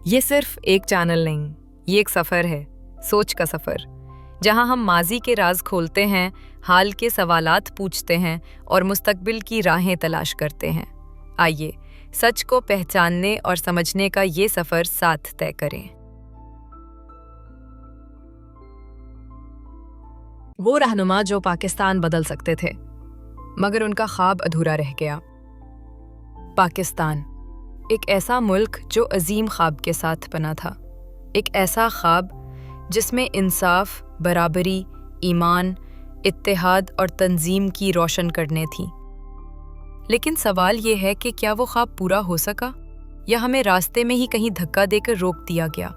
یہ صرف ایک چینل نہیں، یہ ایک سفر ہے، سوچ کا سفر، جہاں ہم ماضی کے راز کھولتے ہیں، حال کے سوالات پوچھتے ہیں اور مستقبل کی راہیں تلاش کرتے ہیں۔ آئیے سچ کو پہچاننے اور سمجھنے کا یہ سفر ساتھ طے کریں۔ وہ رہنما جو پاکستان بدل سکتے تھے، مگر ان کا خواب ادھورا رہ گیا۔ پاکستان، ایک ایسا ملک جو عظیم خواب کے ساتھ بنا تھا، ایک ایسا خواب جس میں انصاف، برابری، ایمان، اتحاد اور تنظیم کی روشن کرنے تھیں۔ لیکن سوال یہ ہے کہ کیا وہ خواب پورا ہو سکا یا ہمیں راستے میں ہی کہیں دھکا دے کر روک دیا گیا؟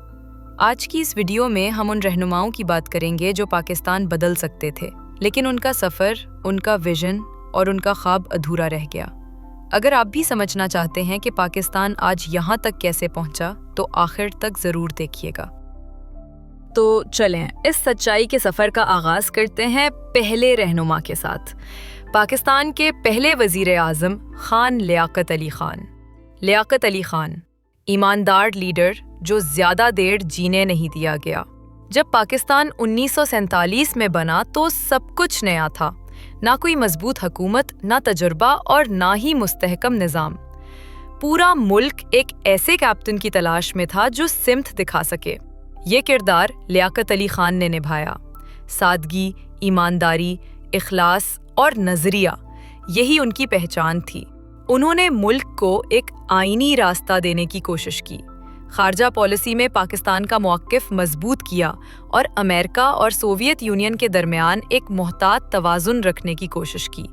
آج کی اس ویڈیو میں ہم ان رہنماؤں کی بات کریں گے جو پاکستان بدل سکتے تھے، لیکن ان کا سفر، ان کا ویژن اور ان کا خواب ادھورا رہ گیا۔ اگر آپ بھی سمجھنا چاہتے ہیں کہ پاکستان آج یہاں تک کیسے پہنچا تو آخر تک ضرور دیکھیے گا۔ تو چلیں اس سچائی کے سفر کا آغاز کرتے ہیں پہلے رہنما کے ساتھ، پاکستان کے پہلے وزیر اعظم خان لیاقت علی خان۔ لیاقت علی خان، ایماندار لیڈر جو زیادہ دیر جینے نہیں دیا گیا۔ جب پاکستان 1947 میں بنا تو سب کچھ نیا تھا، نہ کوئی مضبوط حکومت، نہ تجربہ اور نہ ہی مستحکم نظام۔ پورا ملک ایک ایسے کیپٹن کی تلاش میں تھا جو سمت دکھا سکے۔ یہ کردار لیاقت علی خان نے نبھایا۔ سادگی، ایمانداری، اخلاص اور نظریہ، یہی ان کی پہچان تھی۔ انہوں نے ملک کو ایک آئینی راستہ دینے کی کوشش کی، خارجہ پالیسی میں پاکستان کا موقف مضبوط کیا اور امریکہ اور سوویت یونین کے درمیان ایک محتاط توازن رکھنے کی کوشش کی۔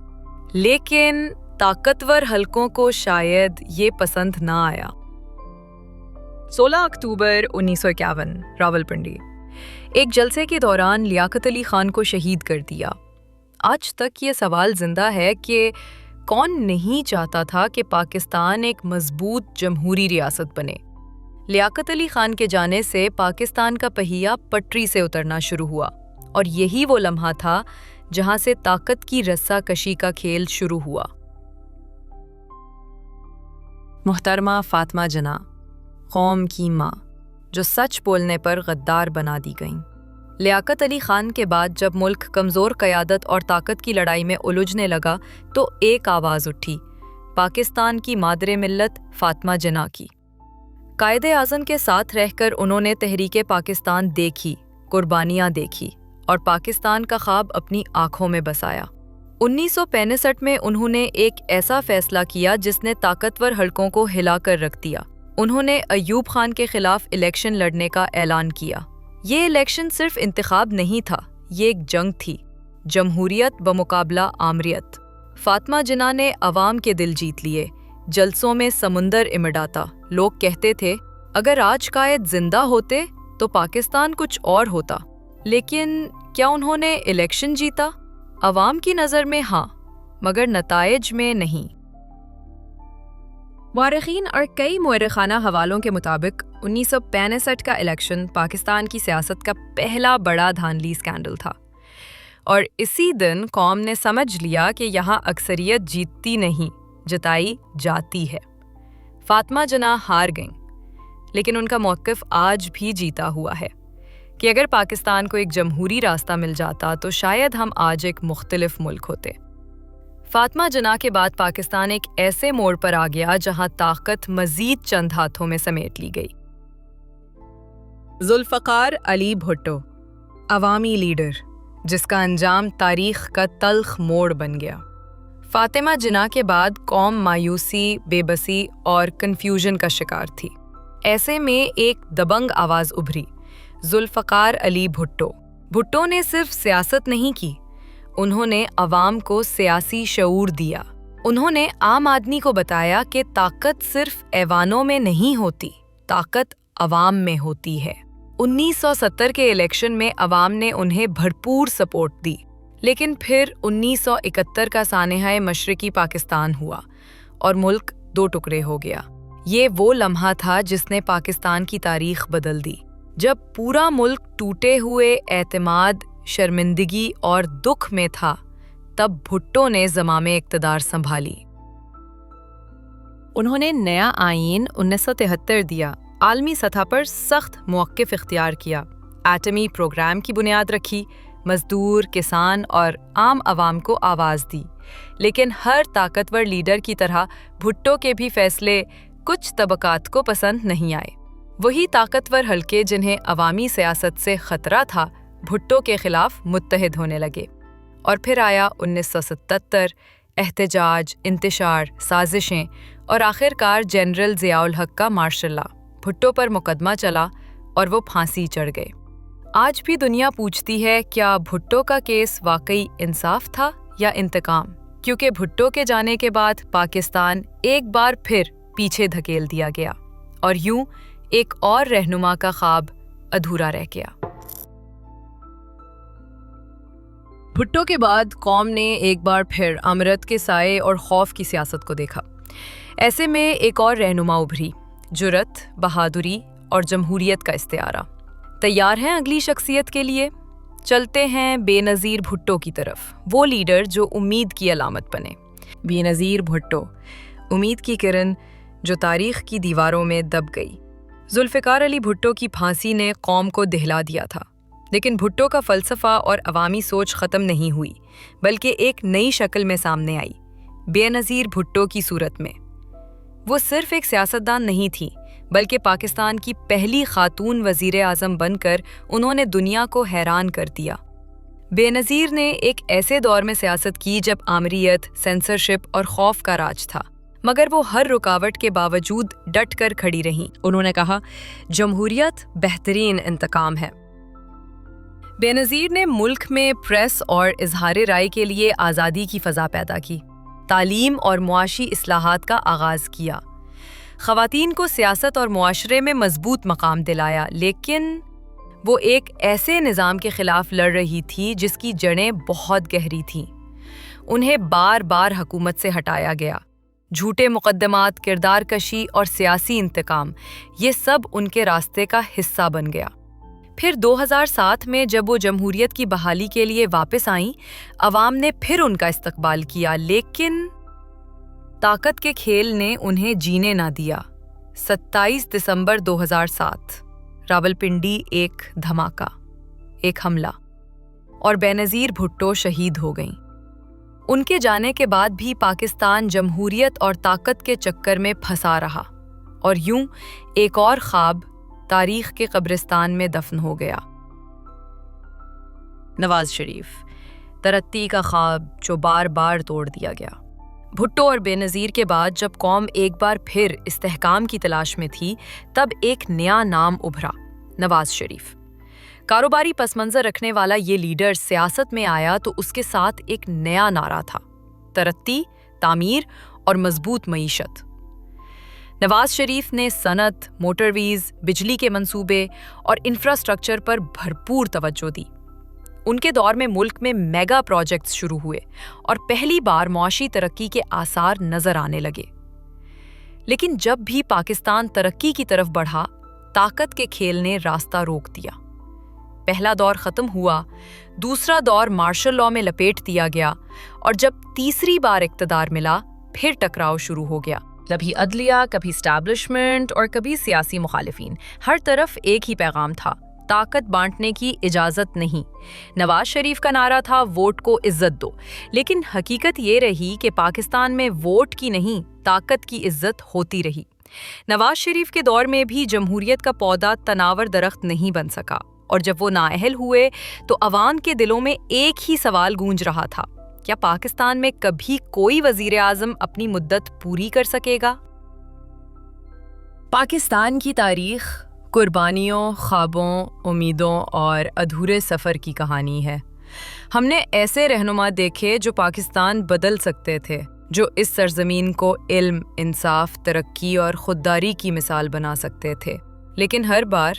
لیکن طاقتور حلقوں کو شاید یہ پسند نہ آیا۔ 16 اکتوبر 1951، راولپنڈی۔ ایک جلسے کے دوران لیاقت علی خان کو شہید کر دیا۔ آج تک یہ سوال زندہ ہے کہ کون نہیں چاہتا تھا کہ پاکستان ایک مضبوط جمہوری ریاست بنے؟ لیاقت علی خان کے جانے سے پاکستان کا پہیہ پٹری سے اترنا شروع ہوا، اور یہی وہ لمحہ تھا جہاں سے طاقت کی رسہ کشی کا کھیل شروع ہوا۔ محترمہ فاطمہ جناح، قوم کی ماں، جو سچ بولنے پر غدار بنا دی گئیں۔ لیاقت علی خان کے بعد جب ملک کمزور قیادت اور طاقت کی لڑائی میں الجھنے لگا تو ایک آواز اٹھی، پاکستان کی مادر ملت فاطمہ جناح کی۔ قائد اعظم کے ساتھ رہ کر انہوں نے تحریک پاکستان دیکھی، قربانیاں دیکھی اور پاکستان کا خواب اپنی آنکھوں میں بسایا۔ 1965 میں انہوں نے ایک ایسا فیصلہ کیا جس نے طاقتور حلقوں کو ہلا کر رکھ دیا۔ انہوں نے ایوب خان کے خلاف الیکشن لڑنے کا اعلان کیا۔ یہ الیکشن صرف انتخاب نہیں تھا، یہ ایک جنگ تھی، جمہوریت بمقابلہ آمریت۔ فاطمہ جناح نے عوام کے دل جیت لیے، جلسوں میں سمندر امڈاتا۔ لوگ کہتے تھے اگر آج قائد زندہ ہوتے تو پاکستان کچھ اور ہوتا۔ لیکن کیا انہوں نے الیکشن جیتا؟ عوام کی نظر میں ہاں، مگر نتائج میں نہیں۔ مورخین اور کئی مورخانہ حوالوں کے مطابق 1965 کا الیکشن پاکستان کی سیاست کا پہلا بڑا دھاندلی اسکینڈل تھا، اور اسی دن قوم نے سمجھ لیا کہ یہاں اکثریت جیتتی نہیں، جتائی جاتی ہے۔ فاطمہ جناح ہار گئیں، لیکن ان کا موقف آج بھی جیتا ہوا ہے کہ اگر پاکستان کو ایک جمہوری راستہ مل جاتا تو شاید ہم آج ایک مختلف ملک ہوتے۔ فاطمہ جناح کے بعد پاکستان ایک ایسے موڑ پر آ گیا جہاں طاقت مزید چند ہاتھوں میں سمیٹ لی گئی۔ ذوالفقار علی بھٹو، عوامی لیڈر جس کا انجام تاریخ کا تلخ موڑ بن گیا۔ فاطمہ جناح کے بعد قوم مایوسی، بے بسی اور کنفیوژن کا شکار تھی۔ ایسے میں ایک دبنگ آواز ابھری، ذوالفقار علی بھٹو۔ بھٹو نے صرف سیاست نہیں کی، انہوں نے عوام کو سیاسی شعور دیا۔ انہوں نے عام آدمی کو بتایا کہ طاقت صرف ایوانوں میں نہیں ہوتی، طاقت عوام میں ہوتی ہے۔ 1970 کے الیکشن میں عوام نے انہیں بھرپور سپورٹ دی، لیکن پھر 1971 کا سانحہ مشرقی پاکستان ہوا اور ملک دو ٹکڑے ہو گیا۔ یہ وہ لمحہ تھا جس نے پاکستان کی تاریخ بدل دی، جب پورا ملک ٹوٹے ہوئے اعتماد، شرمندگی اور دکھ میں تھا، تب بھٹو نے زمام اقتدار سنبھالی۔ انہوں نے نیا آئین 1973 دیا، عالمی سطح پر سخت موقف اختیار کیا، ایٹمی پروگرام کی بنیاد رکھی، مزدور، کسان اور عام عوام کو آواز دی۔ لیکن ہر طاقتور لیڈر کی طرح بھٹو کے بھی فیصلے کچھ طبقات کو پسند نہیں آئے۔ وہی طاقتور حلقے جنہیں عوامی سیاست سے خطرہ تھا، بھٹو کے خلاف متحد ہونے لگے۔ اور پھر آیا 1977، احتجاج، انتشار، سازشیں اور آخرکار جنرل ضیاء الحق کا مارشل لا۔ بھٹو پر مقدمہ چلا اور وہ پھانسی چڑھ گئے۔ آج بھی دنیا پوچھتی ہے کیا بھٹو کا کیس واقعی انصاف تھا یا انتقام، کیونکہ بھٹو کے جانے کے بعد پاکستان ایک بار پھر پیچھے دھکیل دیا گیا اور یوں ایک اور رہنما کا خواب ادھورا رہ گیا۔ بھٹو کے بعد قوم نے ایک بار پھر امرت کے سائے اور خوف کی سیاست کو دیکھا۔ ایسے میں ایک اور رہنما ابھری، جرأت، بہادری اور جمہوریت کا استعارہ۔ تیار ہیں اگلی شخصیت کے لیے؟ چلتے ہیں بے نظیر بھٹو کی طرف، وہ لیڈر جو امید کی علامت بنے۔ بے نظیر بھٹو، امید کی کرن جو تاریخ کی دیواروں میں دب گئی۔ ذوالفقار علی بھٹو کی پھانسی نے قوم کو دہلا دیا تھا، لیکن بھٹو کا فلسفہ اور عوامی سوچ ختم نہیں ہوئی، بلکہ ایک نئی شکل میں سامنے آئی، بے نظیر بھٹو کی صورت میں۔ وہ صرف ایک سیاستدان نہیں تھی، بلکہ پاکستان کی پہلی خاتون وزیر اعظم بن کر انہوں نے دنیا کو حیران کر دیا۔ بے نظیر نے ایک ایسے دور میں سیاست کی جب آمریت، سینسرشپ اور خوف کا راج تھا، مگر وہ ہر رکاوٹ کے باوجود ڈٹ کر کھڑی رہیں۔ انہوں نے کہا، جمہوریت بہترین انتقام ہے۔ بے نظیر نے ملک میں پریس اور اظہار رائے کے لیے آزادی کی فضا پیدا کی، تعلیم اور معاشی اصلاحات کا آغاز کیا، خواتین کو سیاست اور معاشرے میں مضبوط مقام دلایا، لیکن وہ ایک ایسے نظام کے خلاف لڑ رہی تھی جس کی جڑیں بہت گہری تھیں۔ انہیں بار بار حکومت سے ہٹایا گیا۔ جھوٹے مقدمات، کردار کشی اور سیاسی انتقام، یہ سب ان کے راستے کا حصہ بن گیا۔ پھر 2007 میں جب وہ جمہوریت کی بحالی کے لیے واپس آئیں، عوام نے پھر ان کا استقبال کیا، لیکن طاقت کے کھیل نے انہیں جینے نہ دیا۔ 27 دسمبر 2007، راولپنڈی ایک دھماکہ، ایک حملہ، اور بے نظیر بھٹو شہید ہو گئیں۔ ان کے جانے کے بعد بھی پاکستان جمہوریت اور طاقت کے چکر میں پھنسا رہا، اور یوں ایک اور خواب تاریخ کے قبرستان میں دفن ہو گیا۔ نواز شریف، ترقی کا خواب جو بار بار توڑ دیا گیا۔ بھٹو اور بے نظیر کے بعد جب قوم ایک بار پھر استحکام کی تلاش میں تھی، تب ایک نیا نام ابھرا، نواز شریف۔ کاروباری پس منظر رکھنے والا یہ لیڈر سیاست میں آیا تو اس کے ساتھ ایک نیا نعرہ تھا، ترقی، تعمیر اور مضبوط معیشت۔ نواز شریف نے صنعت، موٹر ویز، بجلی کے منصوبے اور انفراسٹرکچر پر بھرپور توجہ دی۔ ان کے دور میں ملک میں میگا پروجیکٹس شروع ہوئے اور پہلی بار معاشی ترقی کے آثار نظر آنے لگے۔ لیکن جب بھی پاکستان ترقی کی طرف بڑھا، طاقت کے کھیل نے راستہ روک دیا۔ پہلا دور ختم ہوا، دوسرا دور مارشل لاء میں لپیٹ دیا گیا، اور جب تیسری بار اقتدار ملا، پھر ٹکراؤ شروع ہو گیا۔ کبھی عدلیہ، کبھی اسٹیبلشمنٹ اور کبھی سیاسی مخالفین، ہر طرف ایک ہی پیغام تھا، طاقت بانٹنے کی اجازت نہیں۔ نواز شریف کا نعرہ تھا، ووٹ کو عزت دو، لیکن حقیقت یہ رہی کہ پاکستان میں ووٹ کی نہیں، طاقت کی عزت ہوتی رہی۔ نواز شریف کے دور میں بھی جمہوریت کا پودا تناور درخت نہیں بن سکا، اور جب وہ نااہل ہوئے تو عوام کے دلوں میں ایک ہی سوال گونج رہا تھا، کیا پاکستان میں کبھی کوئی وزیر اعظم اپنی مدت پوری کر سکے گا؟ پاکستان کی تاریخ قربانیوں، خوابوں، امیدوں اور ادھورے سفر کی کہانی ہے۔ ہم نے ایسے رہنما دیکھے جو پاکستان بدل سکتے تھے، جو اس سرزمین کو علم، انصاف، ترقی اور خودداری کی مثال بنا سکتے تھے، لیکن ہر بار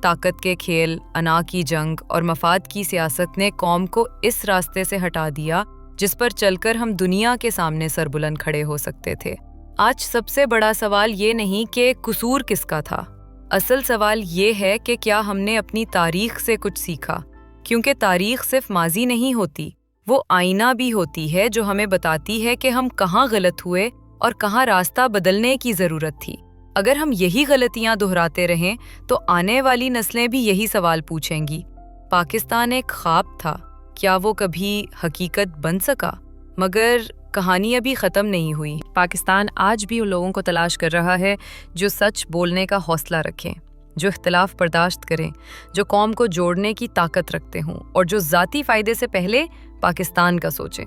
طاقت کے کھیل، انا کی جنگ اور مفاد کی سیاست نے قوم کو اس راستے سے ہٹا دیا جس پر چل کر ہم دنیا کے سامنے سربلند کھڑے ہو سکتے تھے۔ آج سب سے بڑا سوال یہ نہیں کہ قصور کس کا تھا، اصل سوال یہ ہے کہ کیا ہم نے اپنی تاریخ سے کچھ سیکھا، کیونکہ تاریخ صرف ماضی نہیں ہوتی، وہ آئینہ بھی ہوتی ہے جو ہمیں بتاتی ہے کہ ہم کہاں غلط ہوئے اور کہاں راستہ بدلنے کی ضرورت تھی۔ اگر ہم یہی غلطیاں دہراتے رہیں تو آنے والی نسلیں بھی یہی سوال پوچھیں گی۔ پاکستان ایک خواب تھا، کیا وہ کبھی حقیقت بن سکا؟ مگر کہانی ابھی ختم نہیں ہوئی۔ پاکستان آج بھی ان لوگوں کو تلاش کر رہا ہے جو سچ بولنے کا حوصلہ رکھیں، جو اختلاف برداشت کریں، جو قوم کو جوڑنے کی طاقت رکھتے ہوں اور جو ذاتی فائدے سے پہلے پاکستان کا سوچیں۔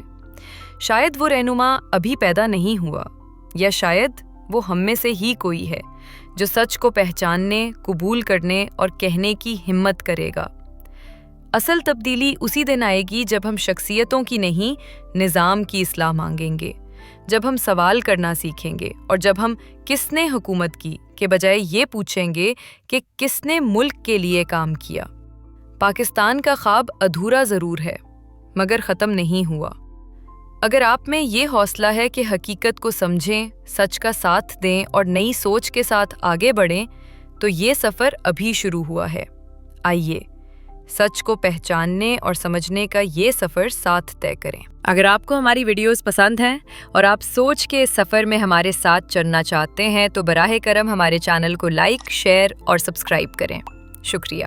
شاید وہ رہنما ابھی پیدا نہیں ہوا، یا شاید وہ ہم میں سے ہی کوئی ہے جو سچ کو پہچاننے، قبول کرنے اور کہنے کی ہمت کرے گا۔ اصل تبدیلی اسی دن آئے گی جب ہم شخصیتوں کی نہیں، نظام کی اصلاح مانگیں گے، جب ہم سوال کرنا سیکھیں گے اور جب ہم کس نے حکومت کی کے بجائے یہ پوچھیں گے کہ کس نے ملک کے لیے کام کیا۔ پاکستان کا خواب ادھورا ضرور ہے، مگر ختم نہیں ہوا۔ اگر آپ میں یہ حوصلہ ہے کہ حقیقت کو سمجھیں، سچ کا ساتھ دیں اور نئی سوچ کے ساتھ آگے بڑھیں، تو یہ سفر ابھی شروع ہوا ہے۔ آئیے، سچ کو پہچاننے اور سمجھنے کا یہ سفر ساتھ طے کریں۔ اگر آپ کو ہماری ویڈیوز پسند ہیں اور آپ سوچ کے اس سفر میں ہمارے ساتھ چلنا چاہتے ہیں تو براہ کرم ہمارے چینل کو لائک، شیئر اور سبسکرائب کریں۔ شکریہ۔